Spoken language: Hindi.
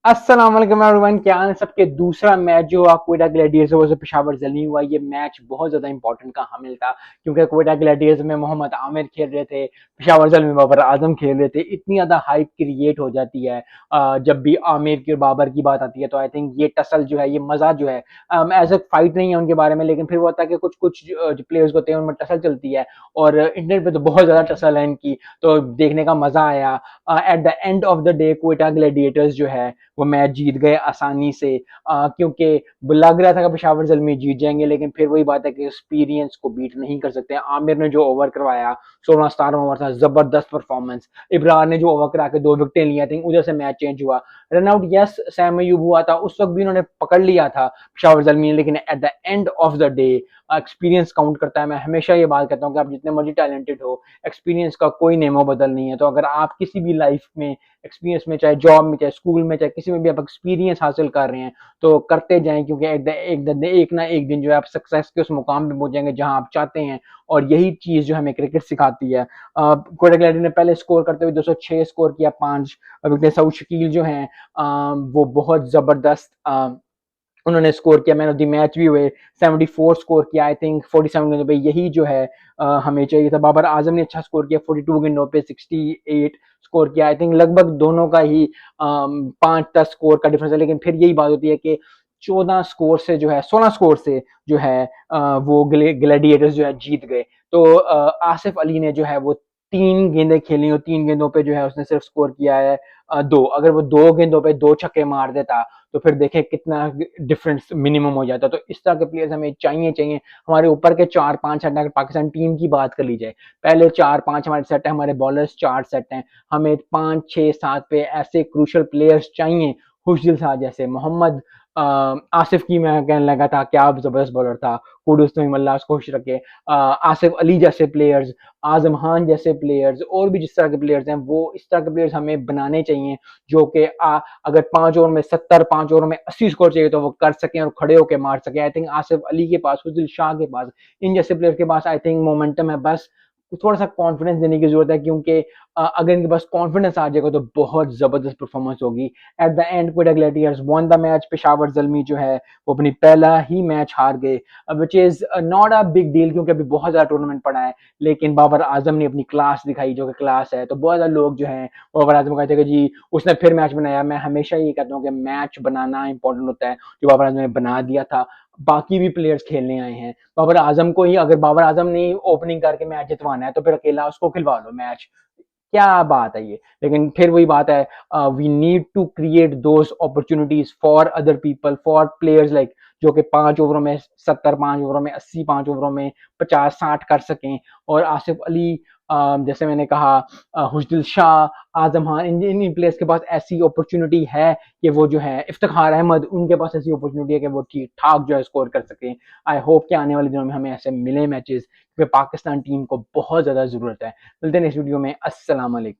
अस्सलाम वालेकुम एवरीवन। क्या हाल है सबके। दूसरा मैच जो हुआ क्वेटा ग्लैडिएटर्स वर्सेस पेशावर जलमी हुआ, ये मैच बहुत ज्यादा इंपॉर्टेंट का हामिल था क्योंकि क्वेटा ग्लैडिएटर्स में मोहम्मद आमिर खेल रहे थे, पेशावर जलमी में बाबर आजम खेल रहे थे। इतनी ज्यादा हाइप क्रिएट हो जाती है जब भी आमिर की और बाबर की बात आती है। तो आई थिंक ये टसल जो है, ये मजा जो है, एज ए फाइट नहीं है उनके बारे में, लेकिन फिर वो होता है कि कुछ कुछ जो प्लेयर्स होते हैं उनमें टसल चलती है और इंटरनेट पे तो बहुत ज्यादा टसल है इनकी, तो देखने का मजा आया। At the end of the day Quetta Gladiators जो है वो मैच जीत गए आसानी से, क्योंकि लग रहा था कि पेशावर जलमी जीत जाएंगे, लेकिन फिर वही बात है कि एक्सपीरियंस को बीट नहीं कर सकते। आमिर ने जो ओवर करवाया 16-17 ओवर था, जबरदस्त परफॉर्मेंस। इब्रार ने जो ओवर करा के 2 विकेटें ली, आई थिंक उधर से मैच चेंज हुआ। Run out yes Sam Ayub हुआ था, उस वक्त भी उन्होंने पकड़ लिया था पेशावर जलमी ने, लेकिन at the end of the day experience count करता है। मैं हमेशा ये बात कहता हूँ कि आप जितने मर्जी टैलेंटेड हो, एक्सपीरियंस का कोई नेमो बदल नहीं है। तो अगर आप किसी भी लाइफ में एक्सपीरियंस में, चाहे जॉब में, चाहे स्कूल में, चाहे किसी में भी आप एक्सपीरियंस हासिल कर रहे हैं, तो करते जाएं, क्योंकि एक ना एक दिन जो है आप सक्सेस के उस मुकाम पे पहुंचेंगे जहां आप चाहते हैं। और यही चीज जो हमें क्रिकेट सिखाती है। कोटा ग्लैडी ने पहले स्कोर करते हुए 206 स्कोर किया, 5 विकेट। सऊद शकील जो है वो बहुत जबरदस्त उन्होंने स्कोर किया, मैन ऑफ द मैच भी हुए। 74 स्कोर किया, आई थिंक 47 गेंदों पे, यही जो है हमें चाहिए था। बाबर आजम ने अच्छा स्कोर किया, 42 गेंदों पे 68 स्कोर किया। आई थिंक लगभग दोनों का ही 5-10 स्कोर का डिफरेंस है, लेकिन फिर यही बात होती है कि 14 स्कोर से जो है, 16 स्कोर से जो है वो ग्लैडिएटर्स जो है जीत गए। तो आसिफ अली ने जो है वो 3 गेंदें खेली और 3 गेंदों पे जो है उसने सिर्फ स्कोर किया है 2। अगर वो 2 गेंदों पे 2 छक्के मार देता तो फिर देखें कितना डिफरेंस मिनिमम हो जाता। तो इस तरह के प्लेयर्स हमें चाहिए। हमारे ऊपर के 4-5 सेट, अगर पाकिस्तान टीम की बात कर ली जाए, पहले 4-5 हमारे सेट है, हमारे बॉलर्स 4 सेट हैं, हमें 5-6-7 पे ऐसे क्रूशल प्लेयर्स चाहिए। खुशदिल साहब जैसे, मोहम्मद आसिफ की मैं कहने लगा था, क्या जबरदस्त बॉलर था। कुडूस तो अल्लाह उसको खुश रखे। आसिफ अली जैसे प्लेयर्स, आजम खान जैसे प्लेयर्स, और भी जिस तरह के प्लेयर्स हैं, वो इस तरह के प्लेयर्स हमें बनाने चाहिए जो कि अगर 5 ओवर में 70, 5 ओवर में 80 स्कोर चाहिए तो वो कर सकें और खड़े होकर मार सकें। आई थिंक आसिफ अली के पास, हुजिल शाह के पास, इन जैसे प्लेयर के पास आई थिंक मोमेंटम है। बस थोड़ा सा कॉन्फिडेंस देने की जरूरत है, क्योंकि अगर इनके पास कॉन्फिडेंस आ जाएगा तो बहुत जबरदस्त परफॉर्मेंस होगी। At the end Quetta Gladiators one the match. Peshawar Zalmi जो है वो अपनी पहला ही मैच हार गए, which is not a big deal, क्योंकि अभी बहुत ज्यादा टूर्नामेंट पड़ा है। लेकिन बाबर आजम ने अपनी क्लास दिखाई, जो कि क्लास है। तो बहुत ज्यादा लोग जो हैं वो बाबर आजम कहते हैं कि जी उसने फिर मैच बनाया। मैं हमेशा ये कहता हूँ कि मैच बनाना इंपॉर्टेंट होता है, जो बाबर आजम ने बना दिया था। बाकी भी प्लेयर्स खेलने आए हैं, बाबर आजम को ही अगर बाबर आजम ने ओपनिंग करके मैच जितवाना है तो फिर अकेला उसको खिलवा लो मैच, क्या बात है ये। लेकिन फिर वही बात है, we need to create those opportunities for other people, for players like, जो कि 5 ओवरों में 70, 5 ओवरों में 80, 5 ओवरों में 50-60 कर सकें। और आसिफ अली, जैसे मैंने कहा, हुजदिल शाह, आजम खान, इन प्लेयर्स के पास ऐसी अपॉर्चुनिटी है कि वो जो है, इफ्तिखार अहमद, उनके पास ऐसी अपॉर्चुनिटी है कि वो ठीक ठाक जो है स्कोर कर सकें। आई होप कि आने वाले दिनों में हमें ऐसे मिले मैचेस, क्योंकि पाकिस्तान टीम को बहुत ज्यादा जरूरत है। मिलते हैं नेक्स्ट वीडियो में। अस्सलाम वालेकुम।